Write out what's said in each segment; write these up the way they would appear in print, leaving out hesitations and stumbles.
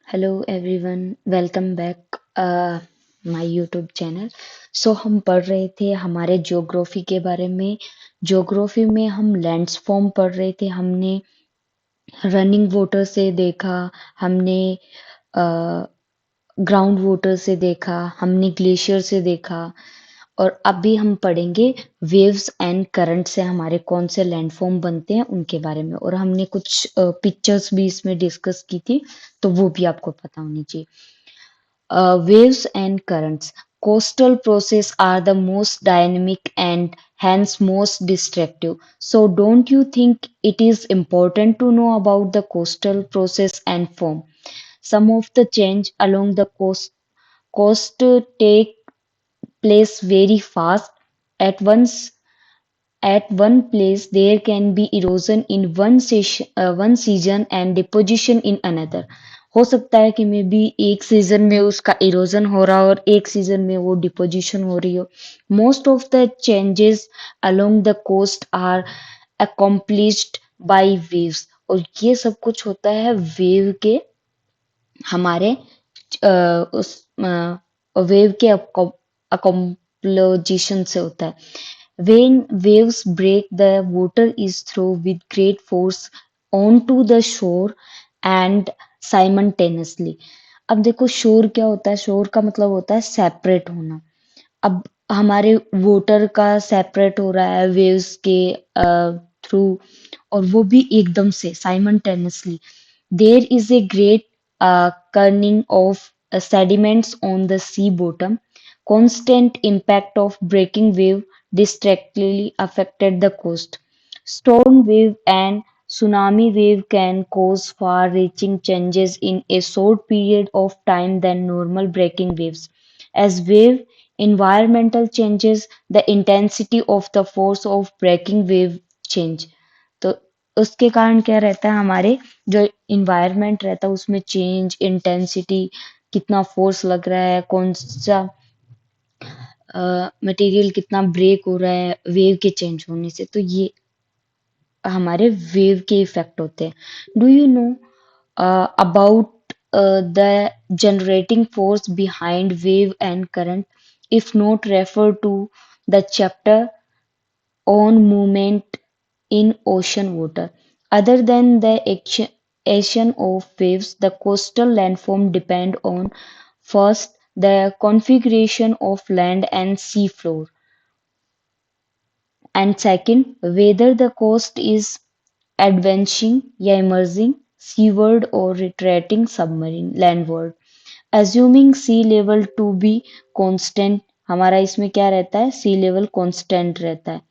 Hello everyone, welcome back my YouTube channel. हम पढ़ रहे थे हमारे ज्योग्राफी के बारे में। ज्योग्राफी में हम लैंडफॉर्म पढ़ रहे थे। हमने रनिंग वाटर से देखा, हमने ग्राउंड वाटर से देखा, हमने ग्लेशियर से देखा। और अभी हम पढ़ेंगे वेव्स एंड करंट से हमारे कौन से लैंडफॉर्म बनते हैं उनके बारे में। और हमने कुछ पिक्चर्स भी इसमें डिस्कस की थी, तो वो भी आपको पता होनी चाहिए। Waves and currents. Coastal processes are the most dynamic and hence most destructive. So, don't you think it is important to know about the coastal process and form? Some of the change along the coast take place very fast. At once, at one place, there can be erosion in one season and deposition in another. हो सकता है कि may be एक season में उसका erosion हो रहा हो और एक सीजन में वो डिपोजिशन हो रही हो। Most of the changes along the coast are accomplished by waves. और ये सब कुछ होता है वेव के हमारे उस वेव के अकम्प्लोजिशन से होता है। When waves break, the water is thrown with great force onto the shore and simultaneously. अब देखो शोर क्या होता है। शोर का मतलब होता है सेपरेट होना। अब हमारे वाटर का सेपरेट हो रहा है वेव्स के थ्रू, और वो भी एकदम से simultaneously. There is a great churning of sediments on the sea bottom. Constant impact of breaking wave distractly affected the coast. Storm wave and tsunami wave can cause far-reaching changes in a short period of time than normal breaking waves. As wave environmental changes, the intensity of the force of breaking wave change. तो उसके कारण क्या रहता है, हमारे जो environment रहता है उसमें चेंज, इंटेंसिटी, कितना फोर्स लग रहा है, कौन सा मटेरियल कितना ब्रेक हो रहा है वेव के चेंज होने से। तो ये हमारे वेव के इफेक्ट होते हैं। Do you know about the generating force behind wave and current? If not, refer to the chapter on movement in ocean water. Other than the action of waves, the coastal landform depend on first the configuration of land and sea floor, and second whether the coast is advancing या emerging seaward or retreating submarine landward. Assuming sea level to be constant, हमारा इसमें क्या रहता है, sea level constant रहता है।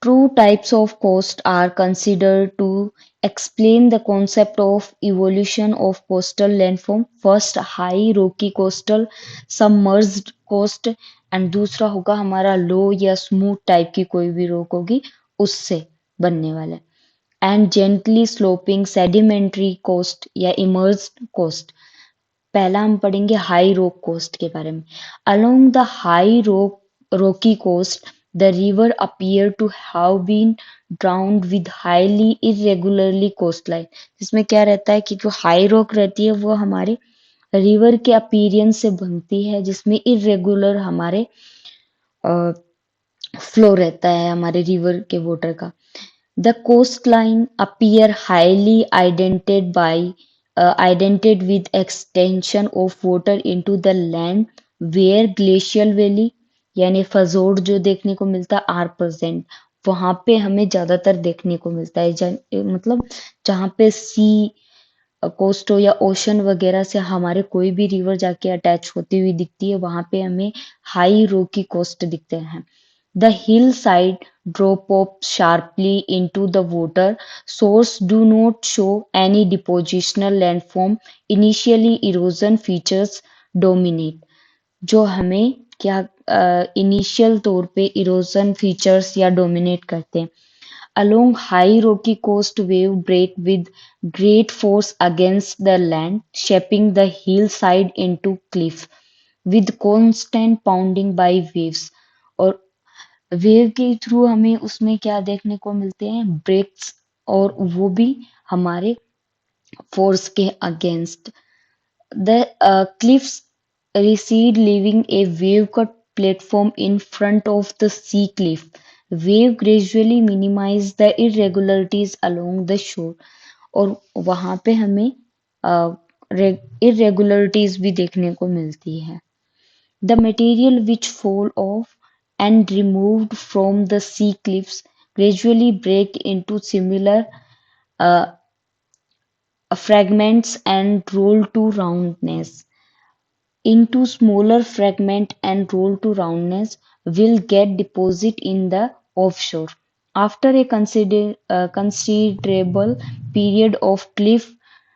Two types of coast are considered to explain the concept of evolution of coastal landform. First, high rocky coastal submerged coast, and दूसरा होगा हमारा लो या स्मूथ टाइप की कोई भी रोक होगी उससे बनने वाला है। And gently sloping sedimentary coast या इमर्ज्ड कोस्ट। पहला हम पढ़ेंगे हाई रोक कोस्ट के बारे में। Along the high rocky coast, the river appear to have been drowned with highly irregularly coastline। जिसमें क्या रहता है कि जो हाई रोक रहती है वो हमारे रिवर के अपीयरेंस से बनती है, जिसमें इरेगुलर हमारे फ्लो रहता है हमारे रिवर के वाटर का। The coastline appear highly indented with extension of water into the land where glacial valley यानी फजोड जो देखने को मिलता है आर प्रेजेंट। वहां पे हमें ज्यादातर देखने को मिलता है, मतलब जहाँ पे सी कोस्ट हो या ओशन वगैरह से हमारे कोई भी रिवर जाके अटैच होती हुई दिखती है, वहां पे हमें हाई रोकी कोस्ट दिखते हैं। The hillside drop off sharply into the water. Source do not show any depositional landform. Initially, erosion features dominate. जो हमें क्या इनिशियल तौर पे इरोजन फीचर्स या डोमिनेट करते हैं। Along high rocky coast, wave break with great force against the land, shaping the hillside into cliff with constant pounding by waves। और wave के थ्रू हमें उसमें क्या देखने को मिलते हैं, ब्रेक्स। और वो भी हमारे फोर्स के against. The cliffs recede, leaving a wave-cut platform in front of the sea cliff. Wave gradually minimize the irregularities along the shore. और वहां पे हमें irregularities भी देखने को मिलती है. The material which fall off and removed from the sea cliffs gradually break into similar uh, fragments and roll to roundness. Into smaller fragment and roll to roundness will get deposit in the offshore. After a considerable period of cliff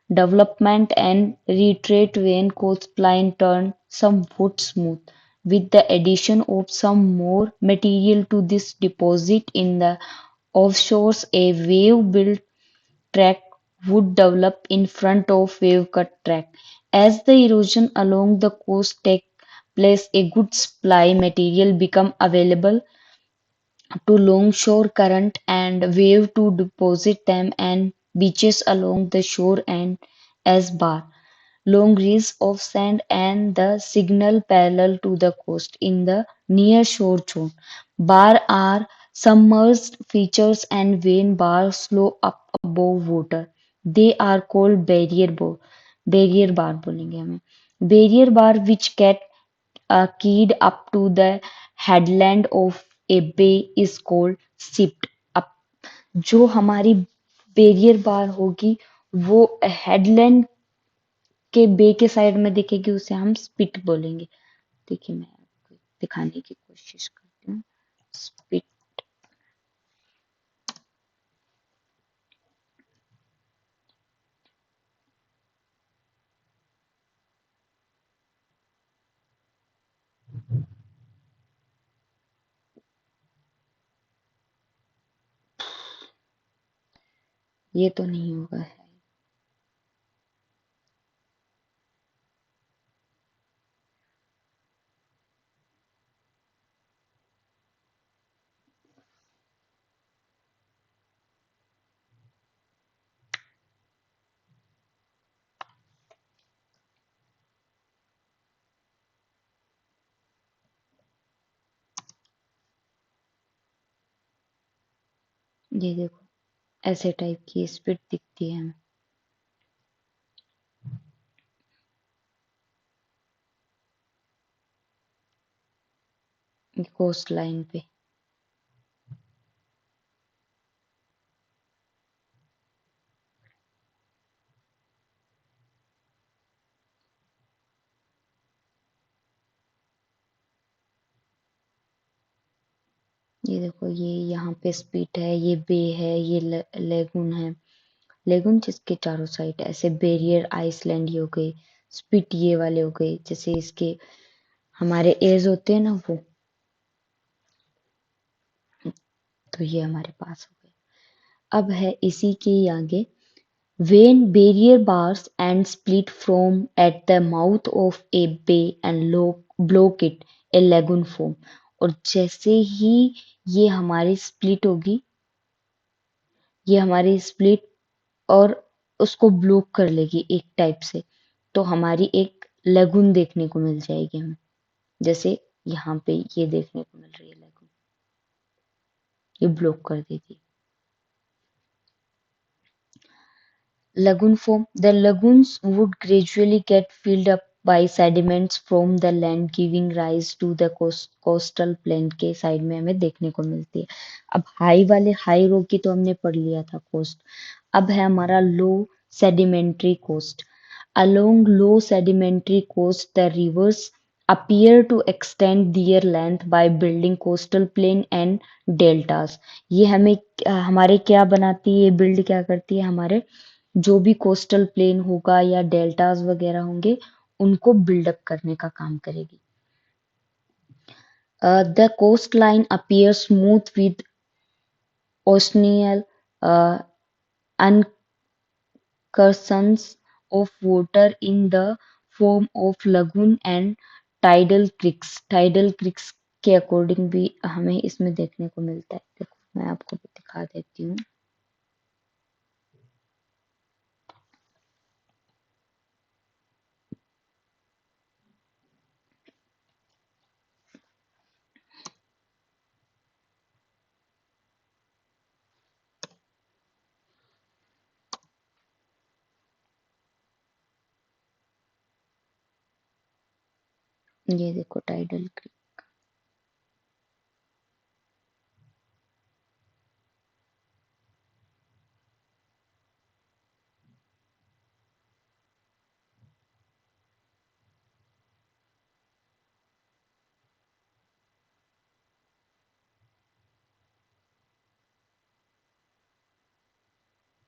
development and retreat when coastline turn somewhat smooth, with the addition of some more material to this deposit in the offshores, a wave-built track would develop in front of wave-cut track. As the erosion along the coast takes place, a good supply material become available to longshore current and wave to deposit them and beaches along the shore and as bar. Long reefs of sand and the signal parallel to the coast in the near shore zone. Bar are submerged features and when bars slow up above water. They are called barrier bar बोलेंगे हमें. Barrier bar which get keyed up to the headland of a bay is called sipt. अब जो हमारी barrier बार होगी वो headland के बे के side में दिखेगी उसे हम स्पिट बोलेंगे. देखिए मैं आपको दिखाने की कोशिश करती हूँ. स्पिट. ये तो नहीं होगा. ये देखो ऐसे टाइप की स्पिट दिखती है हमें कोस्ट लाइन पे. ये देखो ये यहाँ पे स्पिट है, ये बे है, ये लेगून है. लेगून जिसके चारों साइड ऐसे बैरियर आइसलैंड ये हो गए. स्पिट ये वाले हो गए जैसे इसके हमारे एज होते हैं ना वो. तो ये हमारे पास हो गए. अब है इसी के ही आगे. When barrier bars and split from at the mouth of a bay and block it, a lagoon form. और जैसे ही ये हमारी स्प्लिट होगी, ये हमारी स्प्लिट और उसको ब्लॉक कर लेगी एक टाइप से, तो हमारी एक लगुन देखने को मिल जाएगी हमें. जैसे यहाँ पे ये देखने को मिल रही है लगुन, ये ब्लॉक कर देगी. Lagoon form. The lagoons would gradually get filled up by sediments from the land giving rise to the coastal plain के साइड में हमें देखने को मिलती है. अब हाई वाले हाई रो की तो हमने पढ़ लिया था कोस्ट. अब है हमारा low sedimentary coast. Along low sedimentary coast, the rivers appear to extend their length by building coastal plain and deltas. ये हमें हमारे क्या बनाती है, बिल्ड क्या करती है, हमारे जो भी कोस्टल प्लेन होगा या डेल्टास वगैरह होंगे उनको बिल्डअप करने का काम करेगी. The coastline appears smooth with oceanial uh, incursions of water in the form of lagoon and tidal creeks. Tidal creeks के अकॉर्डिंग भी हमें इसमें देखने को मिलता है. देखो मैं आपको भी दिखा देती हूँ. ये देखो टाइडल क्रीक।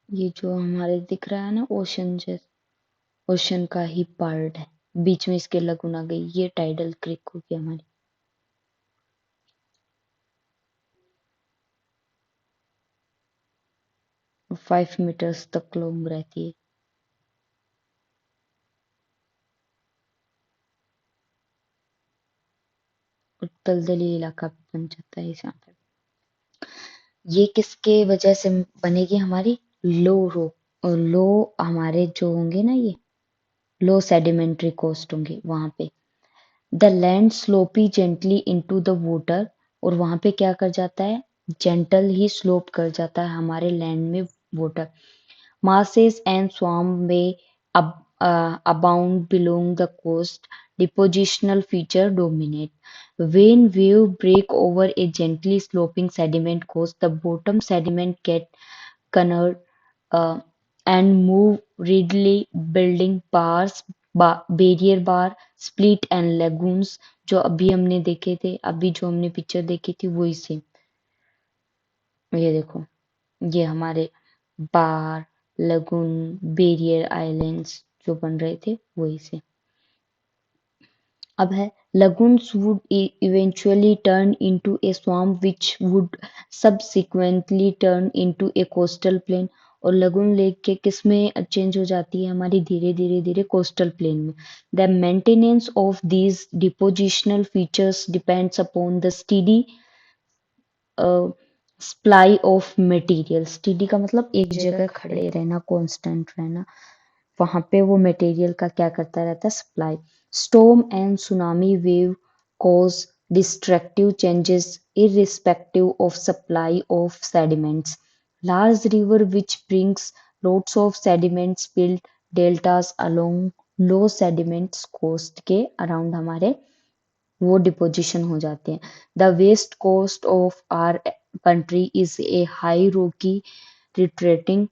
ये जो हमारे दिख रहा है ना ओशन, जैसे ओशन का ही पार्ट है, बीच में इसके लगून आ गई, ये टाइडल क्रीक होगी हमारी। 5 मीटर्स तक लॉन्ग रहती है। और दलदली इलाका भी बन जाता है यहाँ पे। ये किसके वजह से बनेगी हमारी? लो रो और लो हमारे जो होंगे ना, ये लो सेडिमेंट्री कोस्ट होंगे वहां पे। The land sloppy gently into the water, और वहां पे क्या कर जाता है, जेंटल ही स्लोप कर जाता है हमारे लैंड में water. Marshes and swamp may abound along the coast. Depositional features dominate. When waves break over a gently sloping sediment coast, the bottom sediment get cornered uh, and move readily, building bars, barrier bar, split and lagoons, जो अभी हमने देखे थे, अभी जो हमने picture देखी थी वही सेम। ये देखो, ये हमारे बार, लगून, बैरियर आइलैंड्स जो बन रहे थे वही से। अब है lagoons would eventually turn into a swamp which would subsequently turn into a coastal plain। और लगून लेक के किस में चेंज हो जाती है हमारी, धीरे धीरे धीरे कोस्टल प्लेन में। The maintenance of these depositional features depends upon the steady supply of material. Steady का मतलब एक जगह खड़े रहना, कांस्टेंट रहना, वहां पे वो मटेरियल का क्या करता रहता है, supply. Storm and tsunami wave cause destructive changes irrespective of supply of sediments। Large river which brings lots of sediments build deltas along low sediments coast के अराउंड हमारे वो डिपोजिशन हो जाते हैं। The west coast of our country is a high rocky retreating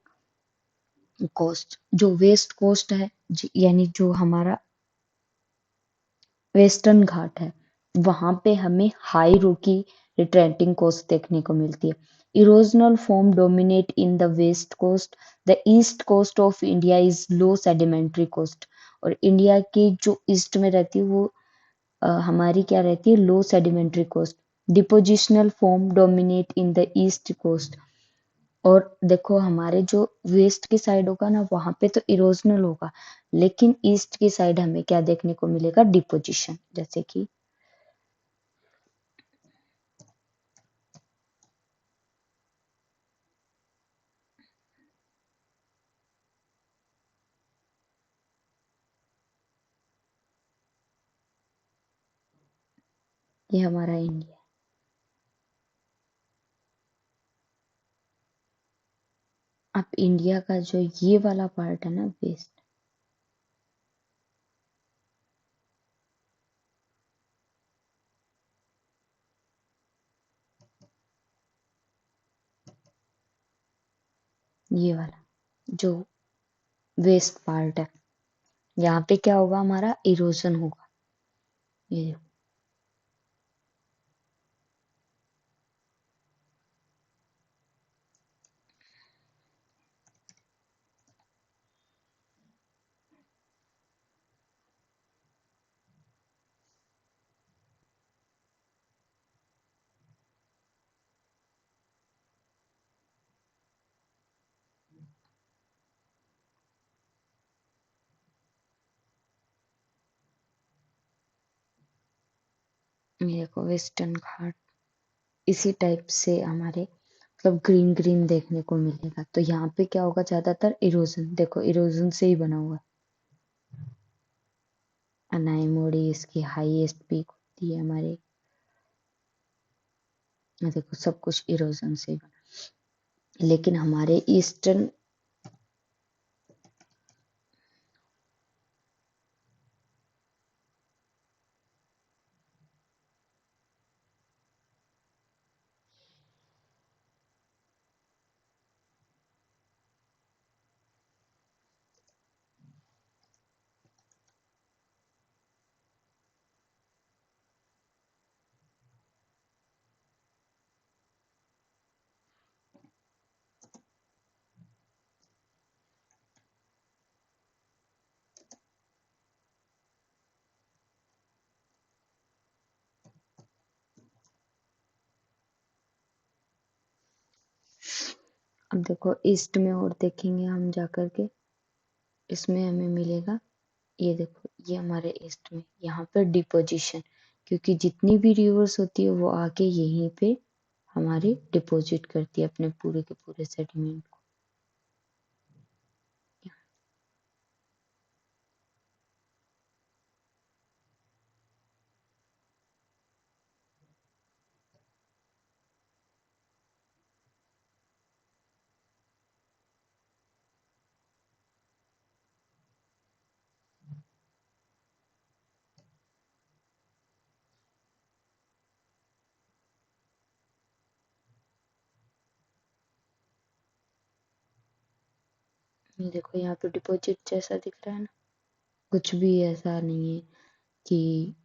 coast. जो west coast है, यानी जो हमारा वेस्टर्न घाट है, वहां पे हमें हाई रोकी रिट्रेटिंग कोस्ट देखने को मिलती है। Erosional form dominate in the west coast. The east coast of India is low sedimentary coast. और इंडिया की जो ईस्ट में रहती है वो हमारी क्या रहती है, low sedimentary coast. Depositional form dominate in the east coast. और देखो हमारे जो वेस्ट की साइड होगा ना, वहां पे तो इरोजनल होगा, लेकिन ईस्ट की साइड हमें क्या देखने को मिलेगा, डिपोजिशन। जैसे कि ये हमारा इंडिया। अब इंडिया का जो ये वाला पार्ट है ना, वेस्ट, ये वाला जो वेस्ट पार्ट है, यहाँ पे क्या होगा, हमारा इरोजन होगा। ये देखो, ये देखो वेस्टर्न घाट इसी टाइप से हमारे मतलब ग्रीन ग्रीन देखने को मिलेगा। तो यहाँ पे क्या होगा, ज्यादातर इरोजन, देखो इरोजन से ही बना हुआ है। अनाईमोड़ी इसकी हाईएस्ट पीक होती है हमारे, देखो सब कुछ इरोजन से ही बना। लेकिन हमारे ईस्टर्न, अब देखो ईस्ट में और देखेंगे हम जा कर के, इसमें हमें मिलेगा, ये देखो ये हमारे ईस्ट में, यहाँ पे डिपोजिशन, क्योंकि जितनी भी रिवर्स होती है वो आके यहीं पे हमारी डिपॉजिट करती है अपने पूरे के पूरे सेडिमेंट को। ये देखो यहाँ पे डिपॉजिट जैसा दिख रहा है ना, कुछ भी ऐसा नहीं है कि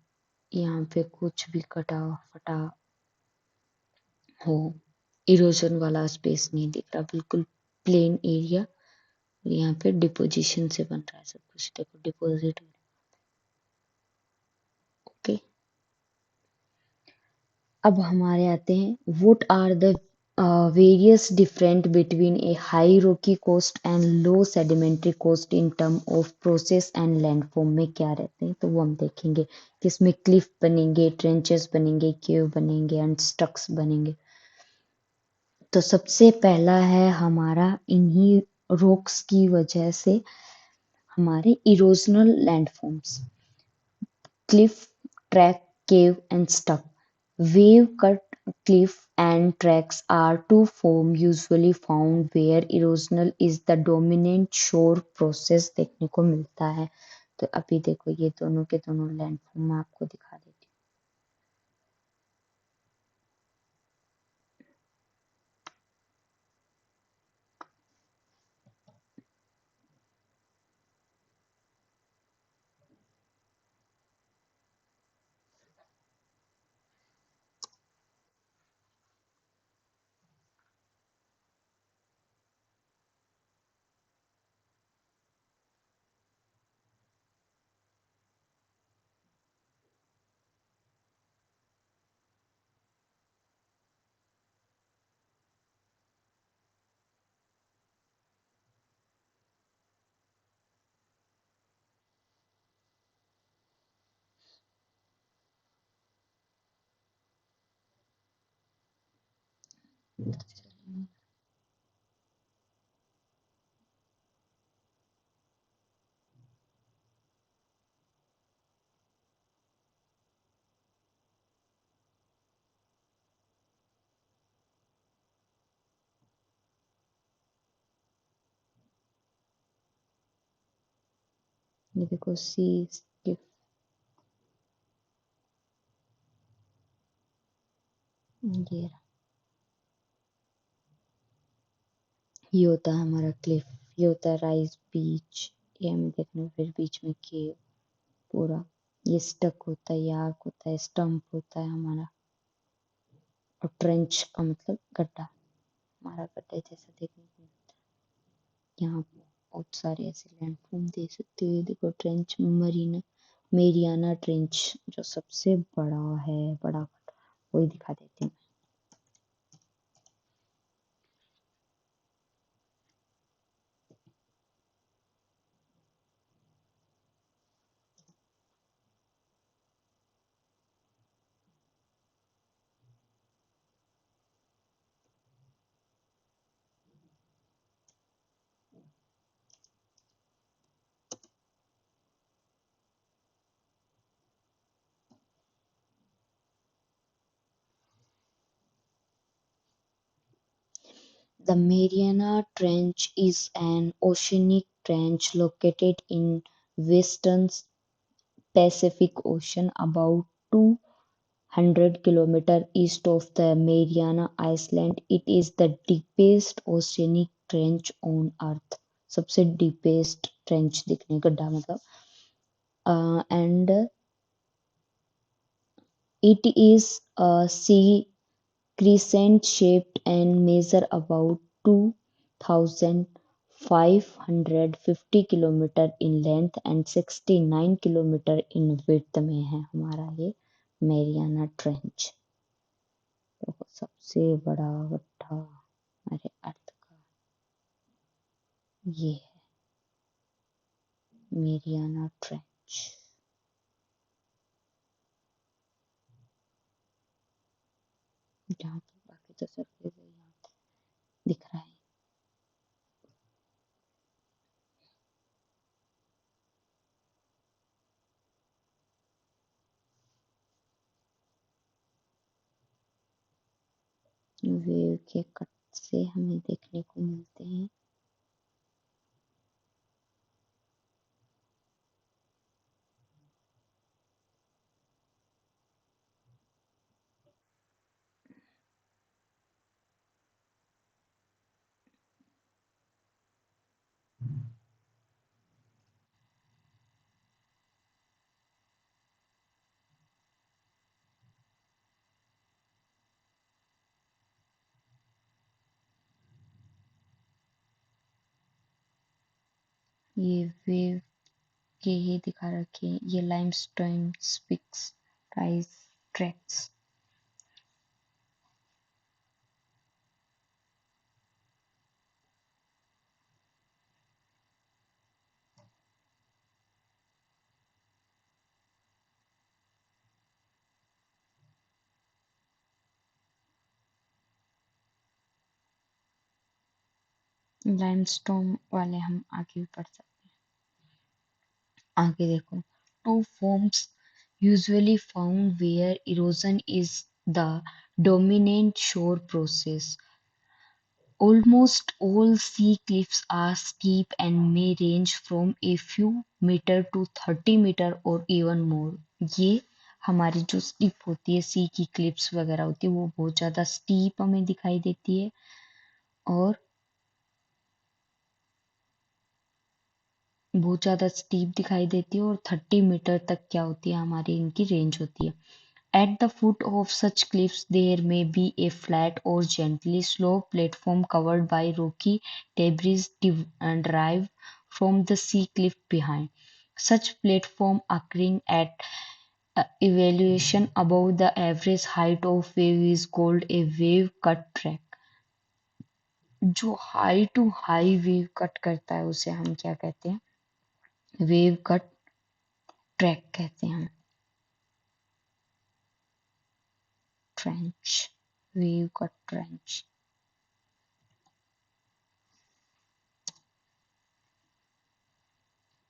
यहाँ पे कुछ भी कटा फटा हो, इरोजन वाला स्पेस नहीं दिख रहा, बिल्कुल प्लेन एरिया। यहाँ पे डिपोजिशन से बन रहा है सब कुछ, देखो डिपॉजिट। ओके, अब हमारे आते हैं, what are the various different between a high rocky coast and low sedimentary coast in term of process and landform में क्या रहते हैं, तो वो हम देखेंगे कि इसमें क्लिफ बनेंगे, ट्रेंचेस बनेंगे, केव बनेंगे एंड स्टक्स बनेंगे। तो सबसे पहला है हमारा, इन्हीं रॉक्स की वजह से हमारे erosional landforms, cliff, track, cave, and stuck. Wave cut cliff and tracks are two forms usually found where erosional is the dominant shore process देखने को मिलता है। तो अभी देखो ये दोनों के दोनों लैंडफॉर्म मैं आपको दिखा देती हूँ। ये देखो सी स्किप, ये ये होता है हमारा क्लिफ, ये होता है राइस बीच, ये हमें देखना, फिर बीच में केव पूरा, ये स्टक होता है, ये आर्क होता है, स्टम्प होता है हमारा, और ट्रेंच का मतलब गड्ढा, हमारा गड्ढे जैसा देखने को मिलता है। यहाँ बहुत सारे ऐसे लैंडफॉर्म दे सकते हो, देखो ट्रेंच मरीना, मेरियाना ट्रेंच जो सबसे बड़ा है, बड़ा गड्ढा, वही दिखा देती हूँ। The Mariana Trench is an oceanic trench located in western Pacific Ocean, about 200 kilometers east of the Mariana Islands. It is the deepest oceanic trench on Earth. सबसे deepest trench दिखने गड्ढा मतलब, and it is a sea crescent shaped and measure about 2,550 kilometre in length and 69 kilometre in width में है हमारा ये Mariana trench, सबसे बड़ा गड्ढा हमारे अर्थ का। ये है मेरियाना ट्रेंच। जहाँ पर बाकी तो सरफेस है, यहाँ दिख रहा है। वेव के कट से हमें देखने को मिलते हैं। ये वेव के ही दिखा रखे हैं, ये limestone speaks rise tracks. Limestone वाले हम आगे भी पढ़ सकते हैं। आगे देखो, two forms usually found where erosion is the dominant shore process. Almost all sea cliffs are steep and may range from a few meter to 30 meter or even more. ये हमारी जो स्टीप होती है, सी की क्लिप्स वगैरह होती है, वो बहुत ज्यादा स्टीप हमें दिखाई देती है और बहुत ज्यादा स्टीप दिखाई देती है और 30 मीटर तक क्या होती है हमारी इनकी रेंज होती है। At the foot of such cliffs, there may be a flat or gently sloped platform covered by rocky debris derived from the sea cliff behind. Such platform occurring at elevation above the average height of wave is called a wave cut track. जो high to high wave cut करता है उसे हम क्या कहते हैं? Wave cut track कहते हैं हम। Trench, wave cut trench.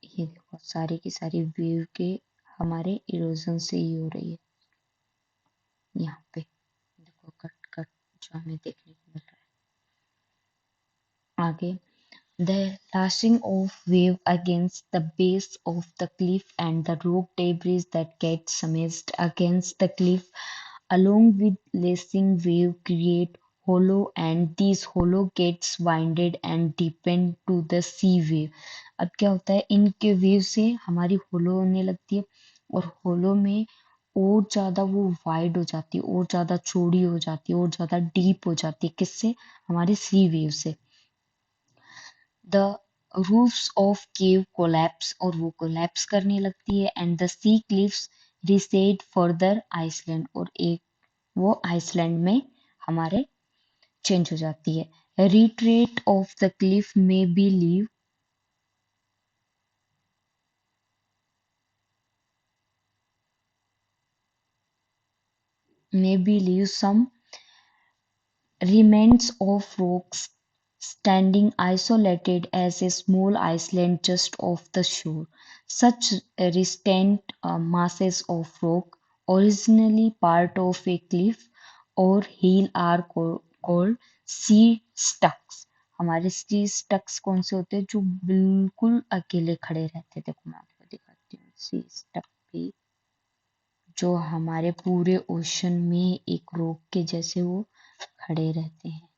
ये देखो सारी की सारी वेव के हमारे इरोजन से ही हो रही है। यहाँ पे देखो कट कट जो हमें देखने को मिल रहा है। आगे, the lashing of wave against the base of the cliff and the rock debris that get smashed against the cliff along with lashing wave create hollow and these hollow gets winded and deepened to the sea wave। अब क्या होता है, इनके wave से हमारी होलो होने लगती है और होलो में और ज्यादा वो वाइड हो जाती है और ज्यादा चौड़ी हो जाती है और ज्यादा डीप हो जाती है। किससे? हमारे सी वेव से। The roofs of cave collapse और वो कोलैप्स करने लगती है and the sea cliffs recede further Iceland और एक वो आइसलैंड में हमारे चेंज हो जाती है। Retreat of the cliff may be leave some remains of rocks standing isolated as a small island just off the shore. Such resident masses of rock, originally part of a cliff or hill, are called sea stacks. हमारे सी स्टक्स कौन से होते हैं? जो बिल्कुल अकेले खड़े रहते हैं। देखो मैं आपको दिखाती हूँ सी स्टक भी, जो हमारे पूरे ओशन में एक रॉक के जैसे वो खड़े रहते हैं।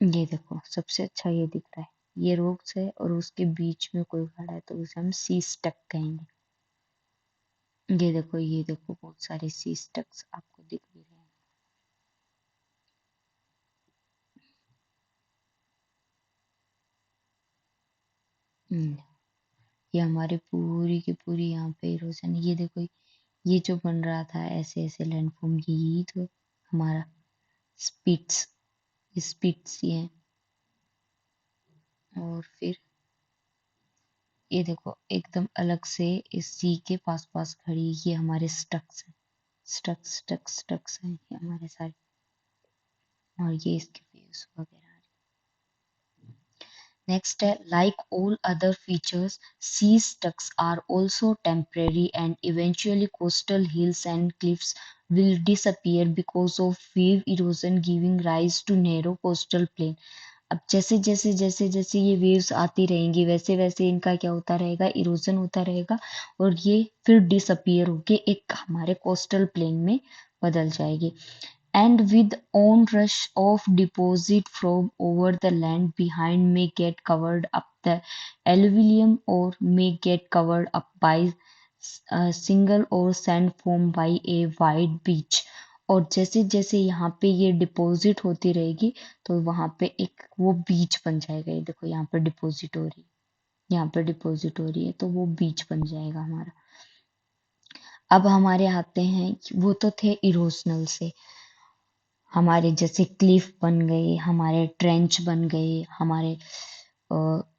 ये देखो सबसे अच्छा ये दिख रहा है, ये रोक्स है और उसके बीच में कोई खड़ा है तो उसे हम सी स्टक कहेंगे। ये देखो बहुत सारे सी स्टक्स आपको दिख भी रहे हैं। ये हमारे पूरी की पूरी यहाँ पे इरोजन। ये देखो ये जो बन रहा था ऐसे ऐसे लैंडफॉर्म, यही तो हमारा स्पिट्स, स्पिट्स ये हैं। और फिर ये देखो एकदम अलग से इस सी के पास पास खड़ी, ये हमारे स्टक्स हैं, स्टक्स हैं ये हमारे सारे। और ये इसके व्यूज वगैरह। Next, like all other features, sea stocks are also temporary and eventually coastal hills and cliffs will disappear because of wave erosion giving rise to narrow coastal plain. अब जैसे जैसे ये वेव्स आती रहेंगी वैसे वैसे इनका क्या होता रहेगा, इरोजन होता रहेगा और ये फिर डिसअपियर होके एक हमारे कोस्टल प्लेन में बदल जाएगी। And with onrush of deposit from over the land behind may get covered up the alluvium or may get covered up by a single or sand formed by a wide beach। और जैसे जैसे यहाँ पे ये deposit होती रहेगी तो वहां पे एक वो बीच बन जाएगा। ये देखो यहाँ पे डिपॉजिट हो रही है, यहाँ पे डिपॉजिट हो रही है तो वो बीच बन जाएगा हमारा। अब हमारे आते हैं, वो तो थे इरोजनल से, हमारे जैसे क्लिफ बन गए, हमारे ट्रेंच बन गए, हमारे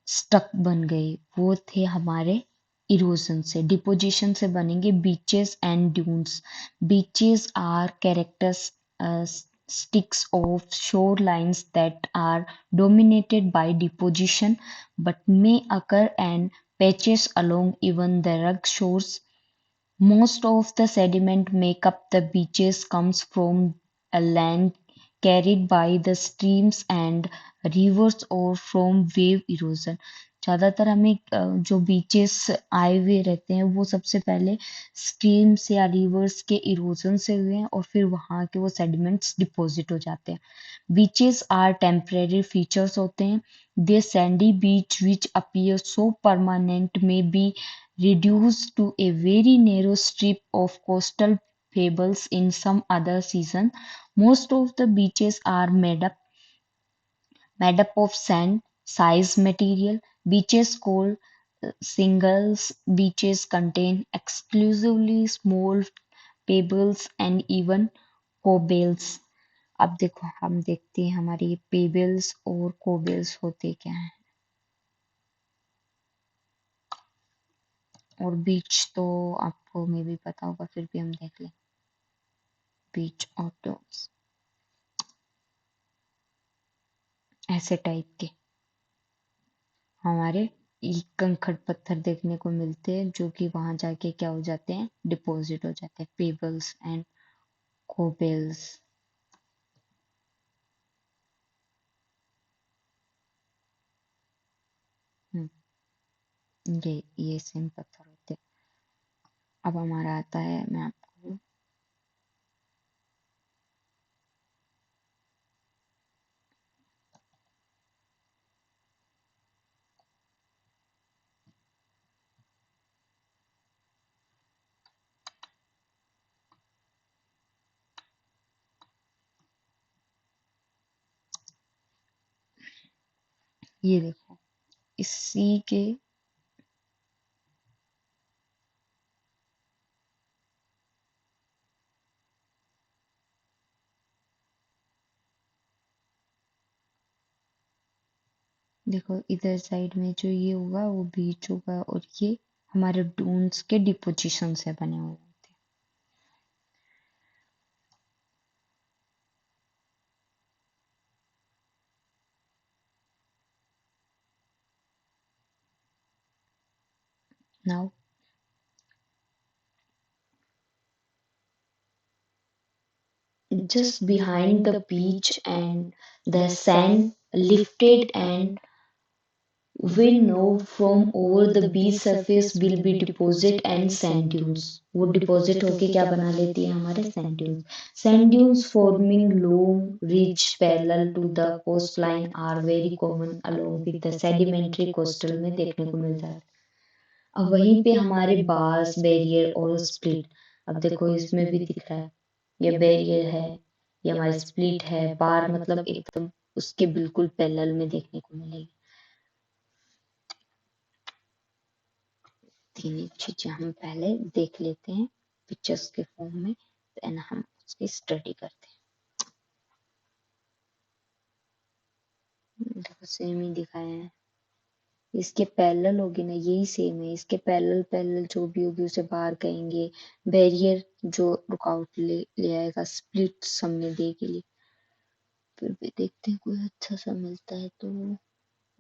स्टक बन गए, वो थे हमारे इरोजन से। डिपोजिशन से बनेंगे beaches and dunes. Beaches are characteristics of shore lines that are dominated by deposition but may occur and patches along even the rugged shores. Most of the sediment make up the beaches comes from a land carried by the streams and rivers or from wave erosion। ज्यादातर हमें जो beaches आए हुए रहते हैं वो सबसे पहले स्ट्रीम्स या रिवर्स के इरोजन से हुए हैं और फिर वहां के वो सेडिमेंट्स डिपॉजिट हो जाते हैं। बीचेस आर टेम्परेरी फीचर्स होते हैं। दे सैंडी बीच विच अपीयर सो परमानेंट में B reduced to a very narrow strip of coastal pebbles in some other season. Most of the beaches are made up of sand size material. Beaches called singles beaches contain exclusively small pebbles and even cobbles। अब देखो हम देखते हैं हमारे ये pebbles और cobbles होते क्या हैं। और बीच तो आपको मे भी पता होगा, फिर भी हम देख लें। बीच ऑटोस ऐसे टाइप के हमारे कंकड़ पत्थर देखने को मिलते हैं जो कि वहां जाके क्या हो जाते हैं, डिपॉजिट हो जाते हैं, पेबल्स एंड कोबल्स। ये सेम पत्थर होते हैं। अब हमारा आता है, मैं आपको ये देखो इसी के देखो इधर साइड में जो ये होगा वो बीच होगा और ये हमारे डून्स के डिपोजिशन से बने हुए होते हैं। Now just behind the beach and the sand lifted and will know from over the beach surface will be deposit and sand dunes। वो डिपॉजिट होके क्या बना लेती है, हमारे sand dunes. Sand dunes forming long ridge parallel to the coast line are very common along with the sedimentary coastal में देखने को मिल जाता है। अब वहीं पे हमारे बार्स बैरियर और स्प्लिट, अब देखो इसमें भी दिख रहा है, ये बैरियर है, ये हमारी स्प्लिट है, बार मतलब एकदम उसके बिल्कुल पैरेलल में देखने को मिलेगी। तीन चीजें हम पहले देख लेते हैं पिक्चर्स के फॉर्म में, देन हम उसकी स्टडी करते हैं। सेम ही दिखाया है। इसके पैरेलल होगी ना, यही सेम है। इसके पैरेलल पैरेलल जो भी होगी उसे बार कहेंगे। बैरियर जो रुकावट ले आएगा, स्प्लिट्स हमने दे के लिए। फिर भी देखते हैं कोई अच्छा सा मिलता है तो,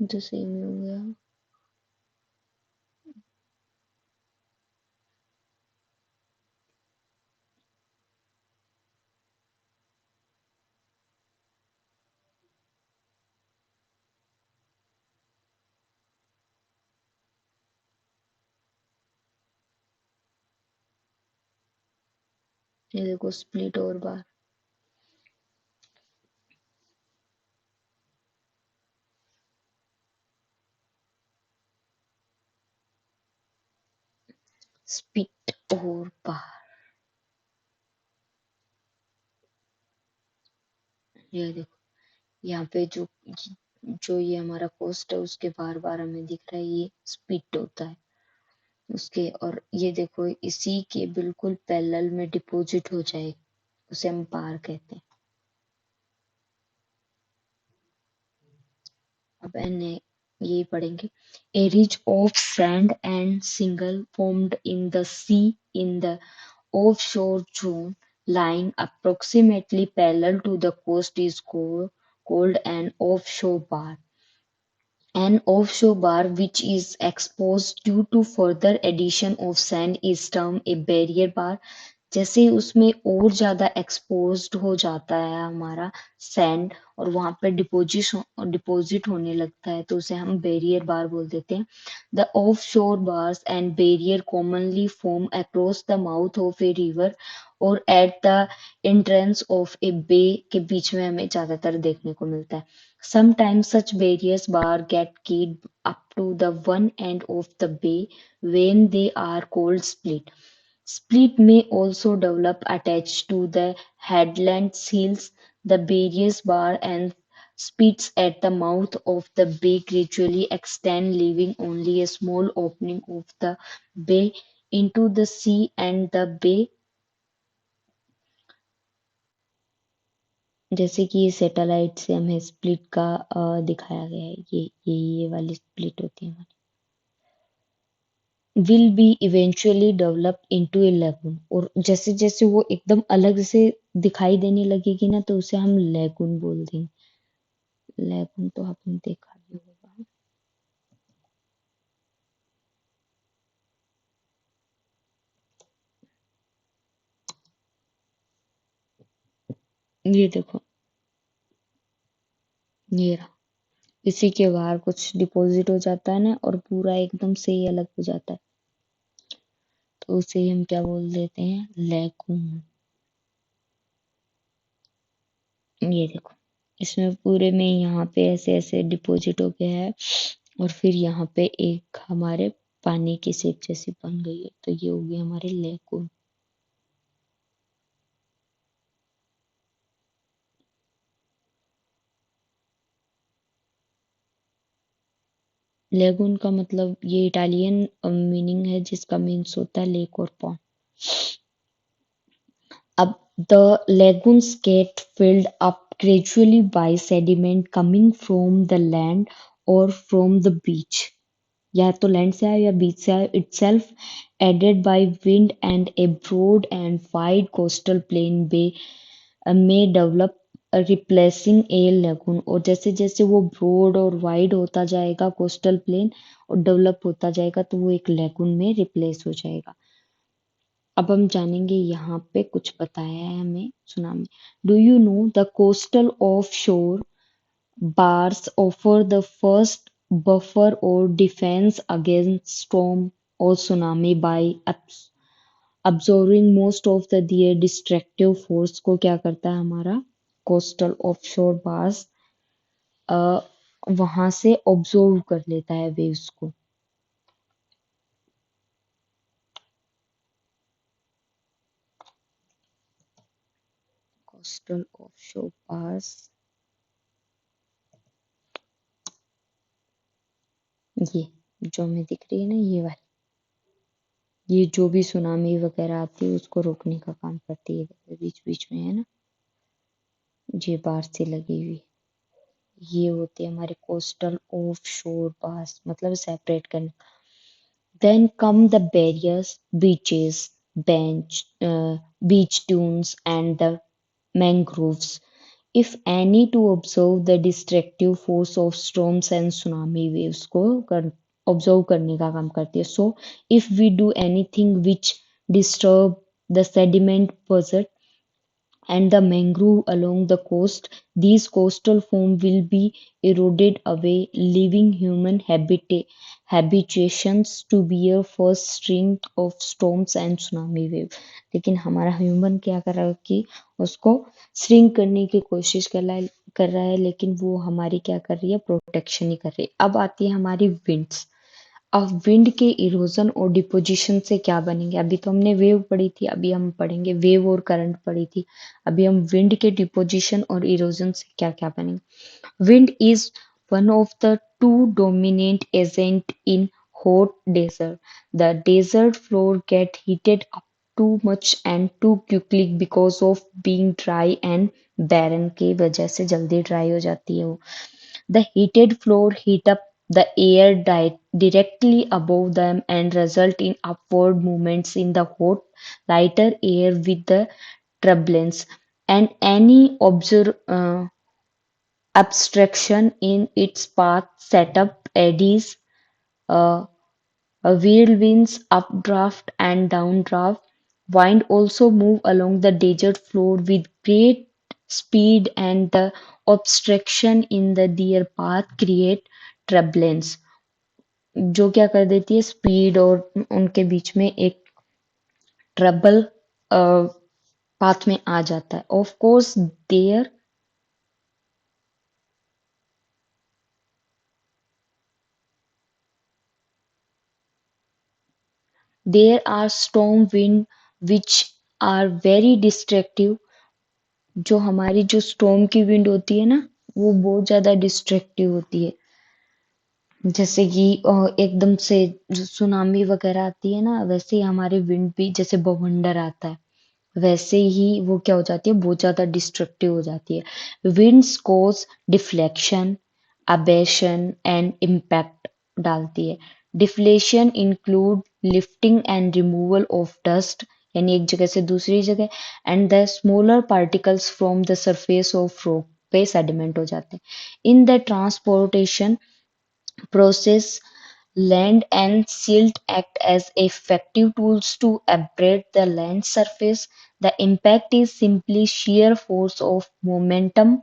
जो सेम ही हो गया। ये देखो स्प्लिट और बार। स्प्लिट और बार। ये देखो यहाँ पे जो ये हमारा कोस्ट है उसके बार बार हमें दिख रहा है, ये स्प्लिट होता है उसके। और ये देखो इसी के बिल्कुल पैरेलल में डिपॉजिट हो जाए, उसे हम बार कहते हैं। अब एने ये पढ़ेंगे। A ridge of sand and shingle formed in the sea in the offshore zone lying approximately parallel to the coast is called an offshore bar. An offshore bar which is exposed due to further addition of sand is termed a barrier bar. जैसे उसमें और ज्यादा exposed हो जाता है हमारा sand और वहां पे डिपॉजिट होने लगता है तो उसे हम बैरियर बार बोल देते हैं। द ऑफ शोर bars and barrier commonly form across the mouth of a river और एट द एंट्रेंस ऑफ ए बे के बीच में हमें ज्यादातर देखने को मिलता है। Sometimes such barriers bar get keyed up to the one end of the bay when they are called split. Split may also develop attached to the headland seals. The barriers bar and spits at the mouth of the bay gradually extend, leaving only a small opening of the bay into the sea and the bay। जैसे कि ये satellite से हमें split का दिखाया गया है, ये वाली स्प्लिट होती है हमारी। Will be eventually develop into A lagoon, और जैसे जैसे वो एकदम अलग से दिखाई देने लगेगी ना तो उसे हम लेगून बोल देंगे। लेगून तो आपने देखा ही होगा। ये देखो, ये रहा। इसी के बाहर कुछ डिपॉजिट हो जाता है ना और पूरा एकदम से ही अलग हो जाता है तो उसे हम क्या बोल देते हैं, लेगून। ये देखो इसमें पूरे में यहाँ पे ऐसे ऐसे डिपॉजिट हो गया है और फिर यहाँ पे एक हमारे पानी की शेप जैसी बन गई है तो ये हो गई हमारी लेगून। लेगून का मतलब ये इटालियन मीनिंग है जिसका मीन्स होता है लेक और पॉन्ड। अब the lagoons get filled up gradually by sediment coming from the land or from the beach, या तो लैंड से आए या बीच से आए, itself added by wind and a broad and wide coastal plain bay may develop replacing a lagoon। और जैसे जैसे वो ब्रॉड और वाइड होता जाएगा कोस्टल प्लेन और डेवलप होता जाएगा तो वो एक लेगून में रिप्लेस हो जाएगा। अब हम जानेंगे यहाँ पे कुछ बताया है हमें tsunami. Do you know the coastal of शोर bars offer the first buffer or defense against storm or tsunami by absorbing most of their destructive force। को क्या करता है हमारा कोस्टल ऑफशोर बार्स, वहां से ऑब्जॉर्व कर लेता है वेव्स को। कोस्टल ऑफशोर बार्स, ये जो हमें दिख रही है ना ये वाली, ये जो भी सुनामी वगैरह आती है उसको रोकने का काम करती है। बीच बीच में है ना ये बार से लगी हुई। ये होते हैं हमारे कोस्टल ऑफ शोर पास, मतलब सेपरेट करने। Then come the barriers, beaches, beach dunes, and the mangroves. If any to observe the destructive force of storms and tsunami waves को observe करने का काम करती है. So if we do anything which disturb the sediment deposit and the mangrove along the coast, these coastal foam will be eroded away, leaving human habitations to bear first string of storms and tsunami wave. लेकिन हमारा human क्या कर रहा है कि उसको shrink करने की कोशिश कर रहा है, लेकिन वो हमारी क्या कर रही है, प्रोटेक्शन ही कर रही है. अब आती है हमारी विंड्स. अब विंड के इरोजन और डिपोजिशन से क्या बनेंगे. अभी तो हमने वेव पढ़ी थी, अभी हम पढ़ेंगे वेव और करंट पढ़ी थी. अभी हम विंड के डिपोजिशन और इरोजन से क्या क्या बनेंगे. Wind is one of the two dominant agent in hot desert. The desert floor get heated up too much and too quickly because of being dry and barren की वजह से जल्दी ड्राई हो जाती है वो. The heated floor heat up the air directly above them and result in upward movements in the hot, lighter air with the turbulence, and any obstruction in its path set up eddies, uh, whirlwinds, updraft and downdraft. Wind also move along the desert floor with great speed, and the obstruction in their path create turbulence, जो क्या कर देती है, speed और उनके बीच में एक trouble path में आ जाता है. Of course there are storm wind which are very destructive. जो हमारी जो स्टॉर्म की विंड होती है ना, वो बहुत ज्यादा डिस्ट्रक्टिव होती है. जैसे कि एकदम से जो सुनामी वगैरह आती है ना, वैसे ही हमारे विंड भी जैसे बवंडर आता है, वैसे ही वो क्या हो जाती है, बहुत ज्यादा डिस्ट्रक्टिव हो जाती है. Winds cause deflection, abrasion and impact डालती है. Deflation include lifting and removal of dust, यानी एक जगह से दूसरी जगह, and the smaller particles from the surface of rock पे सेडिमेंट हो जाते हैं. In the transportation process, land and silt act as effective tools to abrade the land surface. The impact is simply sheer force of momentum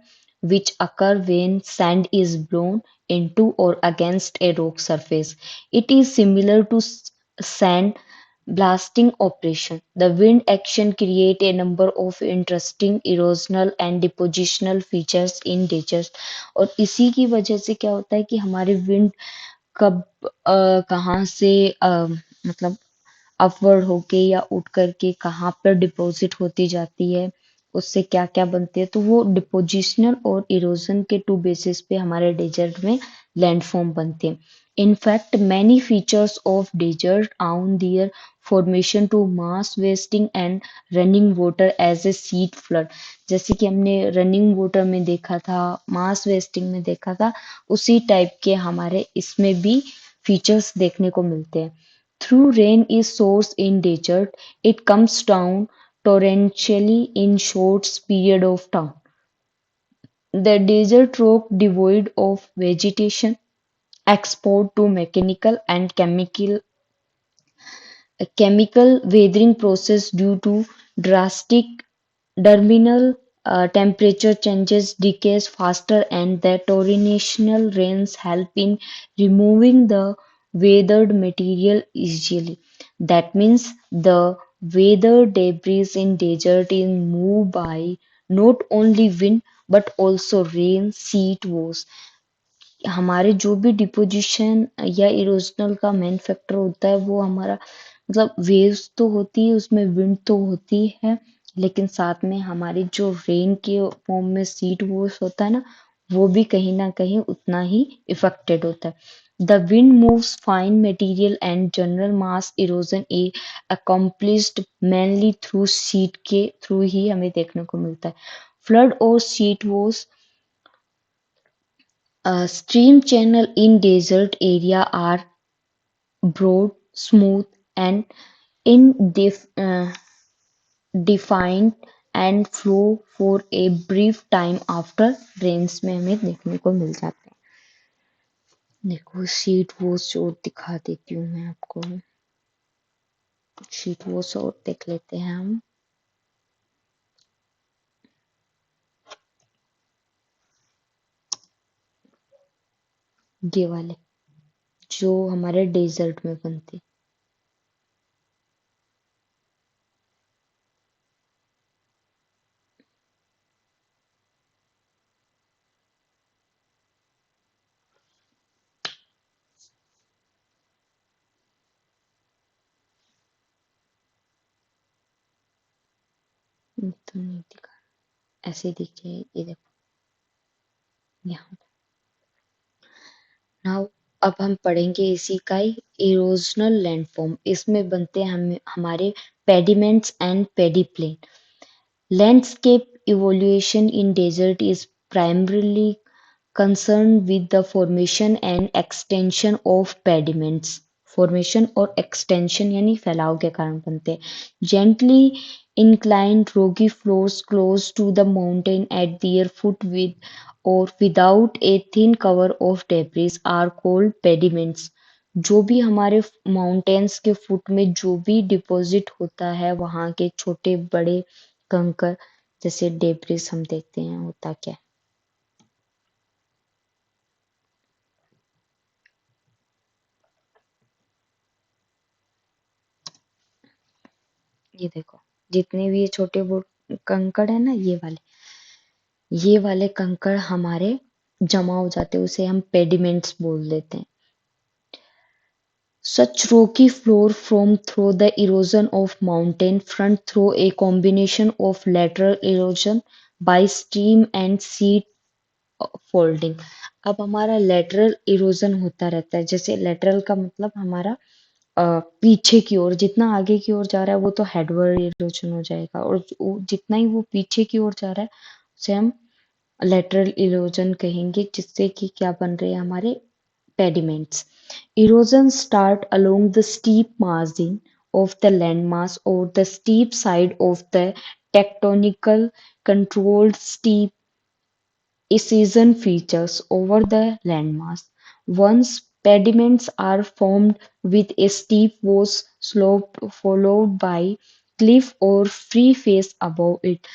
which occur when sand is blown into or against a rock surface. It is similar to sand blasting operation. The wind action create a number of interesting erosional and depositional features in deserts. और इसी की वजह से क्या होता है कि हमारे विंड कब कहाँ से मतलब अपवर्ड होके या उठ करके कहाँ पर डिपॉजिट होती जाती है, उससे क्या क्या बनती है. तो वो डिपोजिशनल और इरोजन के टू बेसिस पे हमारे डेजर्ट में लैंडफॉर्म बनते हैं. In fact many features of desert owe their formation to mass wasting and running water as a sheet flood. जैसे कि हमने रनिंग वाटर में देखा था, मास वेस्टिंग में देखा था, उसी टाइप के हमारे इसमें भी फीचर्स देखने को मिलते हैं. Through rain is source in desert, it comes down torrentially in short period of time. The desert rock devoid of vegetation exposed to mechanical and chemical weathering process due to drastic terminal temperature changes decays faster, and the torrential rains help in removing the weathered material easily. That means the weather debris in desert is moved by not only wind but also rain, seed waves. हमारे जो भी deposition या erosional का main factor होता है, वो हमारा मतलब वेव्स तो होती है, उसमें विंड तो होती है, लेकिन साथ में हमारी जो रेन के फॉर्म में सीड वोस होता है ना, वो भी कहीं ना कहीं उतना ही इफेक्टेड होता है. The wind moves fine material and general mass erosion a accomplished mainly through sheet के थ्रू ही हमें देखने को मिलता है. फ्लड और सीड वोस Stream channel in desert area are broad, smooth, and defined and flow for a brief time after rains में हमें देखने को मिल जाते हैं। देखो शीट वो शॉट दिखा देती हूँ मैं आपको। शीट वो शॉट देख लेते हैं हम। ये वाले जो हमारे डेजर्ट में बनते। तो नहीं दिखा, ऐसे दिखे ये देखो यहाँ। नाउ अब हम पढ़ेंगे इसी का ही इरोजनल लैंडफॉर्म। इसमें बनते हैं हम हमारे pediments and पेडिप्लेन। Landscape evolution in desert is primarily concerned with the formation and extension of pediments. Formation और एक्सटेंशन यानी फैलाव के कारण बनते हैं। Gently inclined rocky floors close to the mountain at their foot with or without a thin cover of debris are called pediments. जो भी हमारे माउंटेन्स के फुट में जो भी डिपॉजिट होता है वहां के छोटे बड़े कंकर जैसे डेब्रिस हम देखते हैं होता क्या है। ये देखो जितने भी ये छोटे वो कंकड़ है ना ये वाले कंकड़ हमारे जमा हो जाते हैं, उसे हम पेडिमेंट्स बोल देते हैं। Such rocky floor form through the erosion of mountain front through a combination of lateral erosion by stream and seat folding। अब हमारा लेटरल इरोजन होता रहता है। जैसे लेटरल का मतलब हमारा पीछे की ओर, जितना आगे की ओर जा रहा है वो तो हेडवर्ड इरोजन हो जाएगा, और जितना ही वो पीछे की ओर जा रहा है उसे हम लेटरल इरोजन कहेंगे, जिससे कि क्या बन रहे हैं हमारे pediments. Erosion start along the steep margin of the landmass or the steep side of the tectonical controlled steep incision features over the landmass. Once pediments are formed with a steep was slope followed by cliff or free face above it,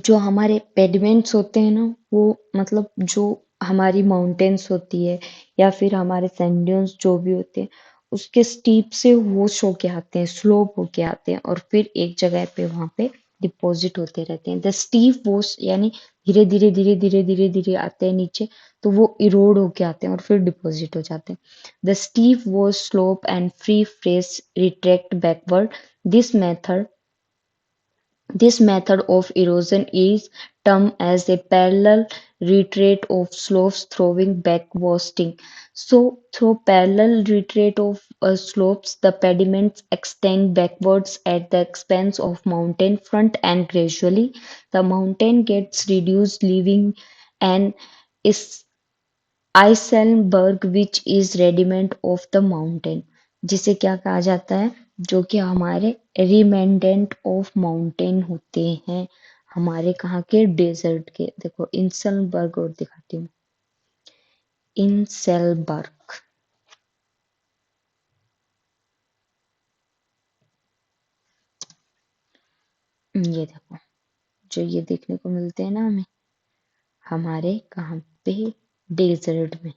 जो हमारे pediments होते हैं ना वो मतलब जो हमारी mountains होती है या फिर हमारे सैंड ड्यून्स जो भी होते हैं उसके स्टीप से वॉश होके आते हैं, स्लोप होके आते हैं और फिर एक जगह पे वहां पे डिपॉजिट होते रहते हैं। द स्टीप वॉश यानी धीरे धीरे धीरे धीरे धीरे धीरे आते हैं नीचे, तो वो इरोड होके आते हैं और फिर डिपॉजिट हो जाते हैं। The steep wash slope and free face retract backward. This method This method of erosion is termed as a parallel retreat of slopes throwing backwasting. So, through parallel retreat of slopes, the pediments extend backwards at the expense of mountain front, and gradually the mountain gets reduced, leaving an is inselberg which is remnant of the mountain, जिसे क्या कहा जाता है, जो कि हमारे रिमेंडेंट of mountain होते हैं हमारे कहाँ के डेजर्ट के। देखो इंसलबर्ग और दिखाती हूँ, इंसेलबर्ग। ये देखो जो ये देखने को मिलते हैं ना हमें हमारे कहाँ पे डेजर्ट में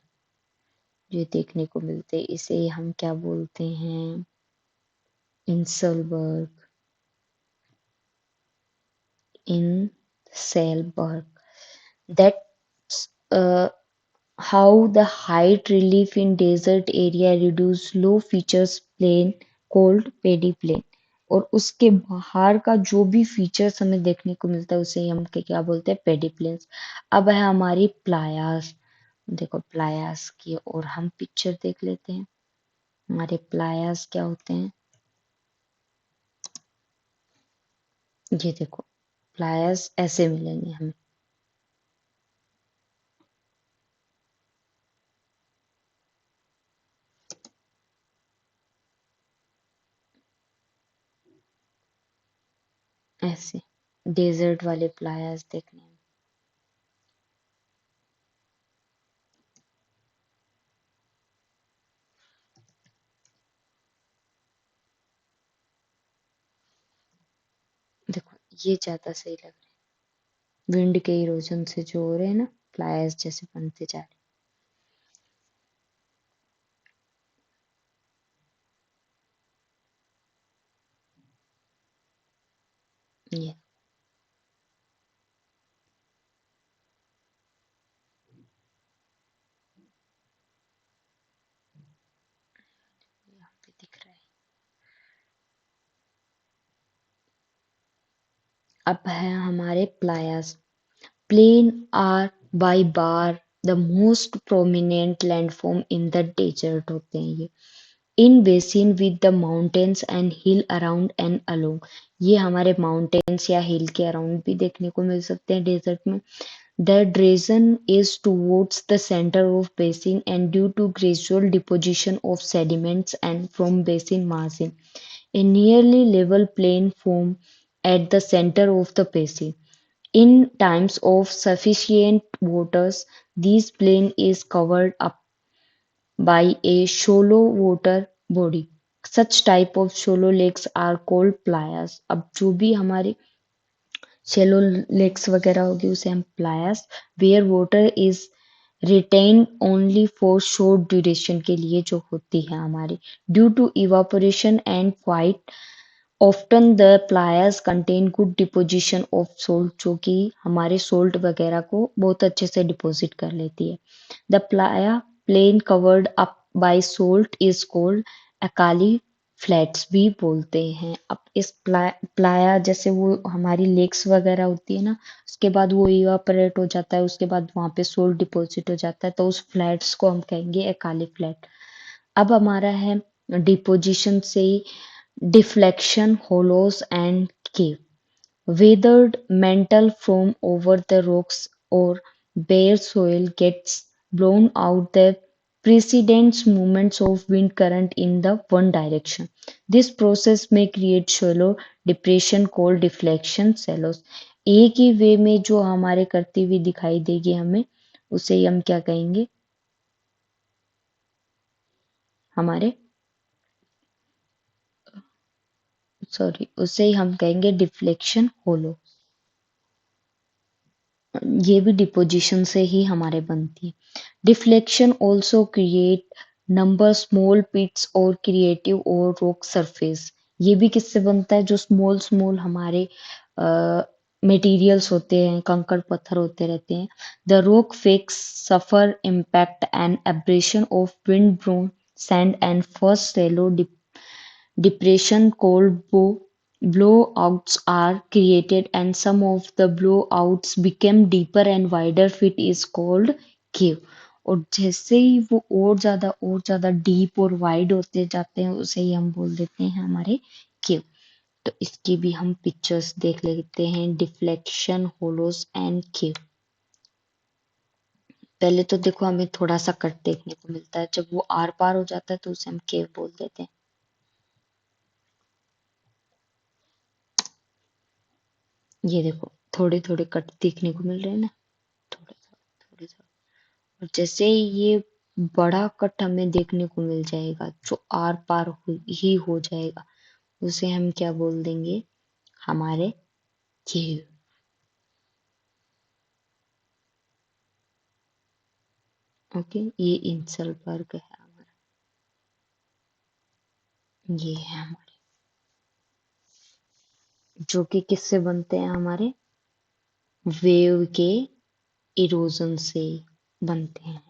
जो देखने को मिलते हैं, इसे हम क्या बोलते हैं, inselberg, inselberg. That's how the height relief in desert area reduce low features plain called पेडिप्लेन। और उसके बाहर का जो भी फीचर्स हमें देखने को मिलता है उसे हम क्या बोलते हैं, पेडिप्लेन्स। अब है हमारी प्लायास। देखो प्लायास की और हम पिक्चर देख लेते हैं। हमारे प्लायास क्या होते हैं, ये देखो प्लायास ऐसे मिलेंगे हमें। ऐसे डेजर्ट वाले प्लायाज देखने में। देखो ये ज्यादा सही लग रहा है, विंड के इरोजन से जो हो रहे हैं ना, प्लायर्स जैसे बनते जा रहे हैं। ये यहाँ पे दिख रहा है। अब है हमारे playas. Plain are by far the most prominent landform in the desert होते हैं ये, in basin with the mountains and hill around and along. ये हमारे माउंटेन्स या हिल के अराउंड भी देखने को मिल सकते हैं डेजर्ट में। The drain is towards the center of basin and due to gradual deposition of sediments and from basin margin, a nearly level plain form at the center of the basin. In times of sufficient waters, this plain is covered up by a shallow water body. Such type of shallow lakes are called playas. अब जो भी हमारे shallow lakes वगैरह होगी उसे हम playas, where water is retained only for short duration के लिए जो होती है हमारी, due to evaporation and quite often the playas contain good deposition of salt, जो कि हमारे सोल्ट वगैरह को बहुत अच्छे से डिपॉजिट कर लेती है। The playa plain covered up by salt is called alkali flats भी बोलते हैं। अब इस प्लाया जैसे वो हमारी लेक्स वगैरह होती है ना, उसके बाद वो इवापोरेट हो जाता है, उसके बाद वहां पे सोल्ट डिपॉजिट हो जाता है, तो उस फ्लैट्स को हम कहेंगे अकाली फ्लैट। अब हमारा है डिपोजिशन से deflection, hollows, and cave. Weathered mantle from over the rocks or bare soil gets blown out the precedent movements of wind current in the one direction. This process may create shallow depression called deflection shallows. एक ही वे में जो हमारे करती हुई दिखाई देगी हमें, उसे ही हम क्या कहेंगे, हमारे सॉरी उसे ही हम कहेंगे डिफ्लेक्शन होलो। ये भी डिपोजिशन से ही हमारे बनती है। Deflection also create number small pits और क्रिएटिव और रॉक सरफेस। ये भी किससे बनता है, जो स्मॉल स्मॉल हमारे मटेरियल्स होते हैं, कंकड़ पत्थर होते रहते हैं। The rock faces suffer impact and abrasion of wind blown sand and first shallow depression called blowouts are created and some of the blowouts become deeper and wider fit is called cave। और जैसे ही वो और ज्यादा deep और wide होते जाते हैं उसे ही हम बोल देते हैं हमारे केव। तो इसकी भी हम पिक्चर्स देख लेते हैं, डिफ्लेक्शन होलोस एंड केव। पहले तो देखो हमें थोड़ा सा कट देखने को मिलता है, जब वो आर पार हो जाता है तो उसे हम केव बोल देते हैं। ये देखो थोड़े थोड़े कट देखने को मिल रहे हैं ना, थोड़े थोड़े थोड़े। और जैसे ही ये बड़ा कट हमें देखने को मिल जाएगा जो आर पार ही हो जाएगा, उसे हम क्या बोल देंगे, हमारे केव। ओके, ये इंसलबर्ग है हमारा, ये है हमारे, जो कि किससे बनते हैं, हमारे वेव के इरोजन से बनते हैं।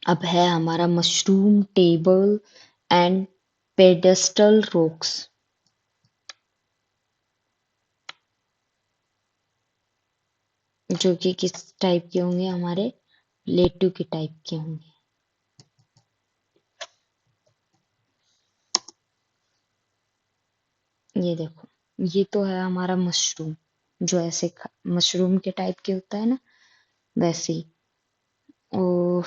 अब है हमारा mushroom table and pedestal rocks, जो कि किस टाइप के होंगे, हमारे प्लेटू के टाइप के होंगे। ये देखो, ये तो है हमारा मशरूम, जो ऐसे मशरूम के टाइप के होता है ना, वैसे ही। और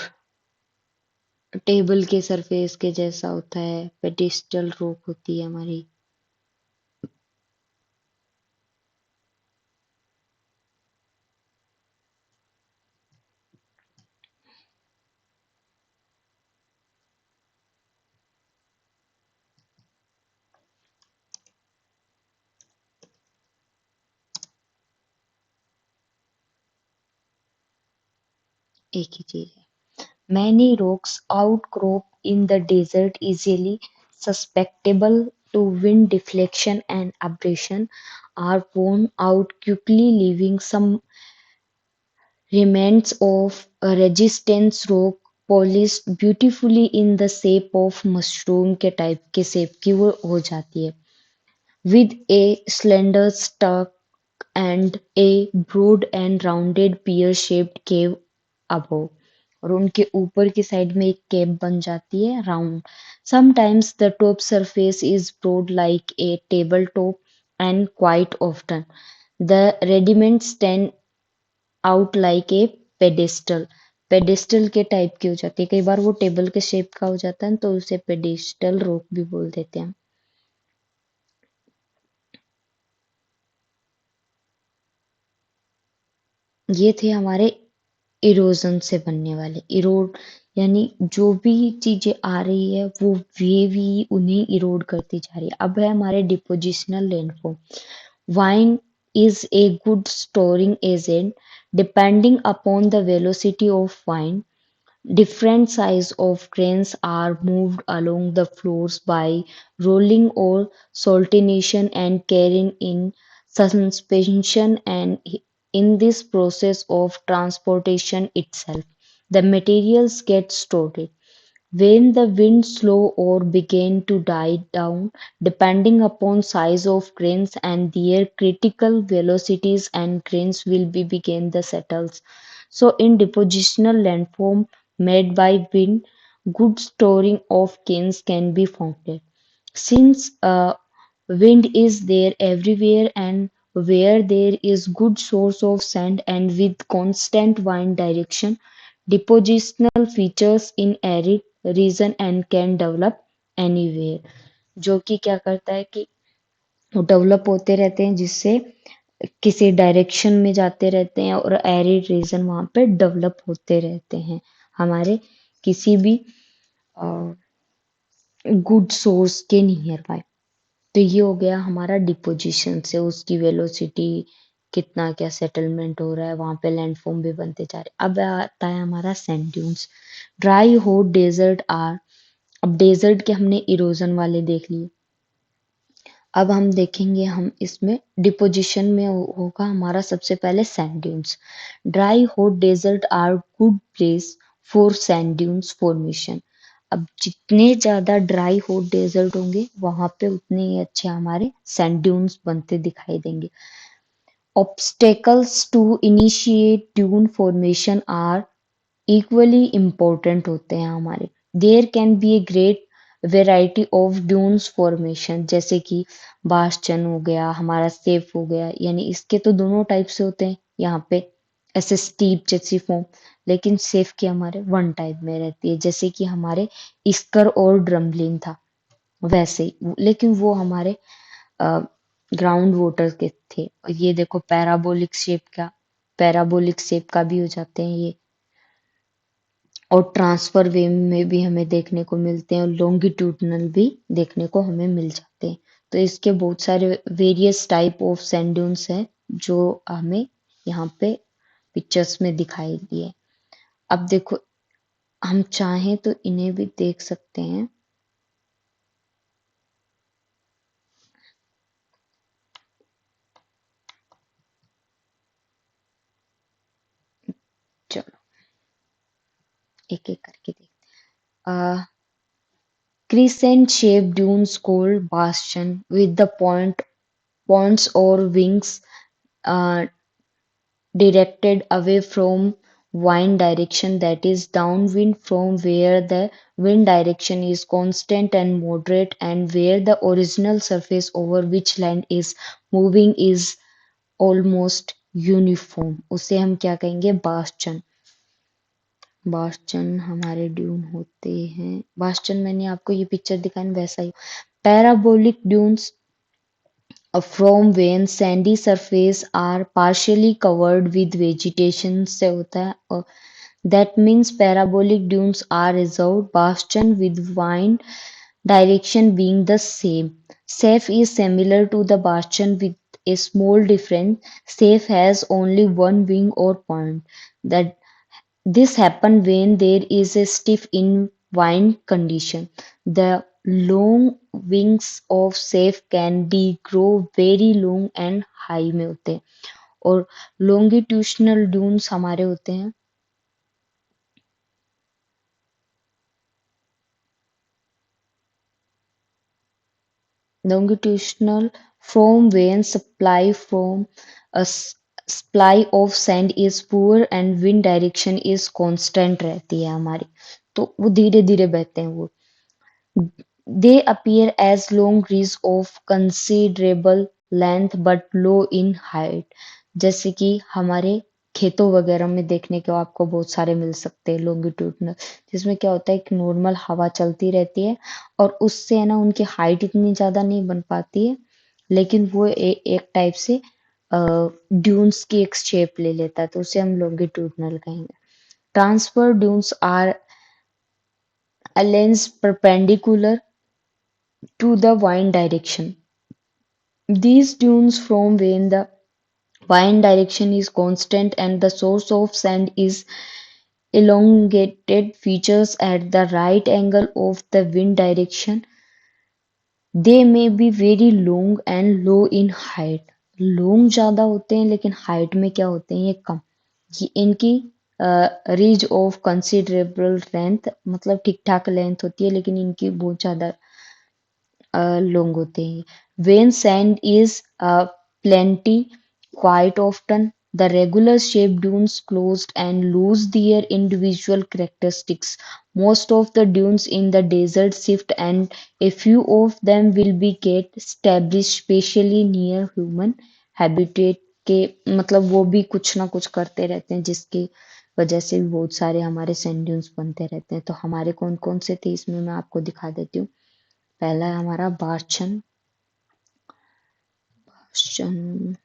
टेबल के सरफेस के जैसा होता है, पेडिस्टल रॉक होती है हमारी। एक ही चीज है। Many rocks outcrop in the desert easily susceptible to wind deflection and abrasion are worn out quickly, leaving some remnants of a resistance rock polished beautifully in the shape of mushroom के type के shape की वो हो जाती है with a slender stalk and a broad and rounded pear-shaped cave above. और उनके ऊपर की साइड में एक केप बन जाती है round. Sometimes the top surface is broad like a tabletop and quite often the rudiments stand out like a pedestal. Pedestal के टाइप की हो जाती है. कई बार वो टेबल के शेप का हो जाता है तो उसे पेडेस्टल रॉक भी बोल देते हैं. ये थे हमारे इरोजन से बनने वाले इरोड यानी जो भी चीजें आ रही है वो वेव ही उन्हें इरोड करती जा रही है. अब है हमारे depositional landform. Wine is a good storing agent depending upon the velocity of wind. Different size of grains are moved along the floors by rolling or saltination and carrying in suspension, and in this process of transportation itself the materials get stored. When the wind slow or begin to die down, depending upon size of grains and their critical velocities, and grains will be begin the settles. So in depositional landform made by wind, good storing of grains can be founded. Since wind is there everywhere and where there is good source of sand and with constant wind direction, depositional features in arid region and can develop anywhere. जो कि क्या करता है कि वो develop होते रहते हैं जिससे किसी डायरेक्शन में जाते रहते हैं और एरिड रीजन वहां पे डेवलप होते रहते हैं हमारे किसी भी गुड सोर्स के नियर बाय. तो ये हो गया हमारा डिपोजिशन से उसकी वेलोसिटी कितना क्या सेटलमेंट हो रहा है वहां पे लैंडफॉर्म भी बनते जा रहे. अब आता है हमारा sand dunes. Dry hot desert are. अब डेजर्ट के हमने इरोजन वाले देख लिए. अब हम देखेंगे हम इसमें डिपोजिशन में होगा हमारा सबसे पहले sand dunes. Dry hot desert are good place for sand dunes formation. अब जितने ज्यादा ड्राई हॉट डेजर्ट होंगे वहां पे उतने ही अच्छे हमारे सैंड ड्यून्स बनते दिखाई देंगे. Obstacles to initiate dune formation are equally important होते हैं हमारे. There can be a great variety of dunes formation जैसे कि बास्चन हो गया हमारा सेफ हो गया यानी इसके तो दोनों टाइप से होते हैं यहाँ पे ऐसे स्टीप जैसी फॉर्म. लेकिन सेफ के हमारे वन टाइप में रहती है जैसे कि हमारे इस्कर और ड्रम्बलिन था वैसे ही लेकिन वो हमारे ग्राउंड वाटर के थे. और ये देखो पैराबोलिक शेप का भी हो जाते हैं ये. और ट्रांसफर वेव में भी हमें देखने को मिलते हैं और लॉन्गिट्यूडनल भी देखने को हमें मिल जाते हैं. तो इसके बहुत सारे various type of sand dunes हैं जो हमें यहाँ पे पिक्चर्स में दिखाई दिए. अब देखो हम चाहें तो इन्हें भी देख सकते हैं. चलो एक एक करके देखते. Crescent shaped dunes called bastion with the points or wings uh, directed away from wind direction, that is downwind, from where the wind direction is constant and moderate and where the original surface over which land is moving is almost uniform. उसे हम क्या कहेंगे bastion. बास्चन हमारे dune होते हैं. बास्चन मैंने आपको ये पिक्चर दिखाया वैसा ही. Parabolic dunes from when sandy surface are partially covered with vegetation से होता है. और that means parabolic dunes are reserved bastion with wind direction being the same. Safe is similar to the bastion with a small difference. Safe has only one wing or point that This happens when there is a stiff in wind condition. The long wings of safe can be grow very long and high में होते हैं और longitudinal dunes हमारे होते हैं longitudinal from when supply of sand is poor and wind direction is constant रहती है हमारी तो वो धीरे धीरे बहते हैं वो they appear as long reeds of considerable length but low in height जैसे कि हमारे खेतों वगैरह में देखने को आपको बहुत सारे मिल सकते हैं लॉन्गिट्यूडनल जिसमें क्या होता है कि नॉर्मल हवा चलती रहती है और उससे है ना उनकी हाइट इतनी ज्यादा नहीं बन पाती है लेकिन वो एक टाइप से ड्यून्स की एक शेप ले लेता है तो उसे हम लॉन्गिट्यूडनल कहेंगे transverse dunes are a lens perpendicular to the wind direction. These dunes form when the wind direction is constant and the source of sand is elongated features at the right angle of the wind direction. They may be very long and low in height. Long ज्यादा होते हैं लेकिन height में क्या होते हैं ये कम ये इनकी रीज ऑफ कंसिडरेबल लेंथ मतलब ठीक ठाक लेंथ होती है लेकिन इनकी बहुत ज्यादा long होते हैं when sand is plenty quite often the regular shaped dunes closed and lose their individual characteristics most of the dunes in the desert shift and a few of them will be get established especially near human habitat के मतलब वो भी कुछ ना कुछ करते रहते हैं जिसकी वजह से भी बहुत सारे हमारे सैंड ड्यून्स बनते रहते हैं तो हमारे कौन कौन से थे इसमें मैं आपको दिखा देती हूँ पहला है हमारा बार्चन बार्चन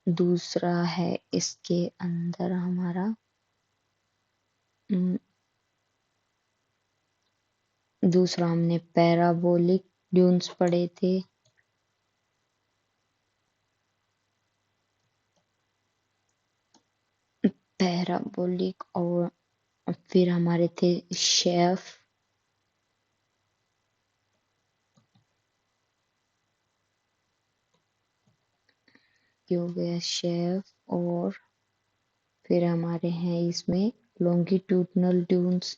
दूसरा है इसके अंदर हमारा उम, दूसरा हमने पैराबोलिक ड्यून्स पढ़े थे पैराबोलिक और फिर हमारे थे शेफ ये हो गया शेफ और फिर हमारे हैं इसमें लॉन्गिट्यूडनल ड्यून्स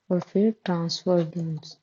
और फिर ट्रांसफर ड्यून्स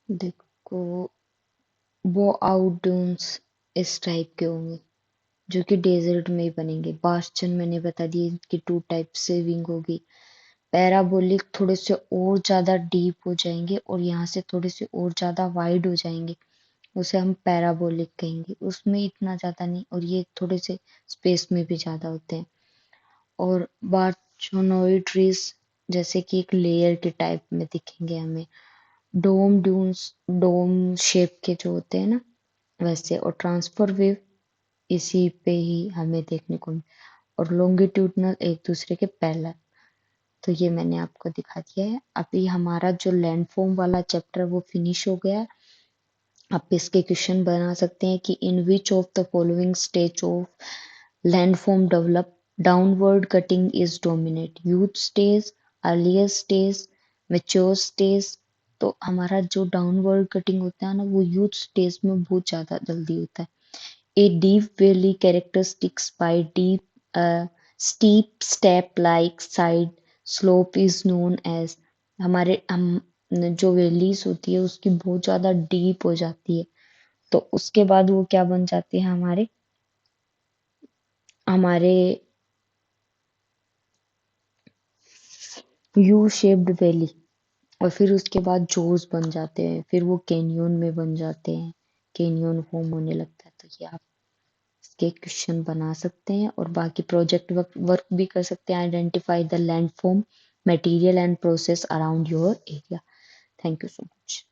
देखो वो आउट ड्यून्स इस टाइप के होंगे जो कि डेजर्ट में ही बनेंगे बास्चन मैंने बता दिया इनकी टू टाइप से विंग होगी पैराबोलिक थोड़े से और ज्यादा डीप हो जाएंगे और यहाँ से थोड़े से और ज्यादा वाइड हो जाएंगे उसे हम पैराबोलिक कहेंगे उसमें इतना ज्यादा नहीं और ये थोड़े से स्पेस में भी ज्यादा होते हैं और बार्चोनोइड ट्रीज जैसे कि एक लेयर के टाइप में दिखेंगे हमें डोम ड्यून्स डोम शेप के जो होते हैं ना वैसे और ट्रांसफर वेव इसी पे ही हमें देखने को और लॉन्गिट्यूडनल एक दूसरे के पैरेलल तो ये मैंने आपको दिखा दिया है। अभी हमारा जो लैंडफॉर्म वाला चैप्टर वो फिनिश हो गया है। आप इसके क्वेश्चन बना सकते हैं कि in which of the following stage of landform develop downward cutting is dominate, youth stage, earlier stage, mature stage. तो हमारा जो डाउनवर्ड कटिंग होता है ना वो यूथ स्टेज में बहुत ज्यादा जल्दी होता है। A deep valley characteristics by deep steep step-like side slope is known as। हमारे हम जो वैलीज होती है उसकी बहुत ज्यादा डीप हो जाती है तो उसके बाद वो क्या बन जाती है हमारे हमारे यू शेप्ड वैली। और फिर उसके बाद जोर्स बन जाते हैं, फिर वो कैनियन में बन जाते हैं, कैनियन फॉर्म होने लगता है। तो ये आप इसके क्वेश्चन बना सकते हैं और बाकी प्रोजेक्ट वर्क भी कर सकते हैं। Identify the landform material and process around your area. Thank you so much.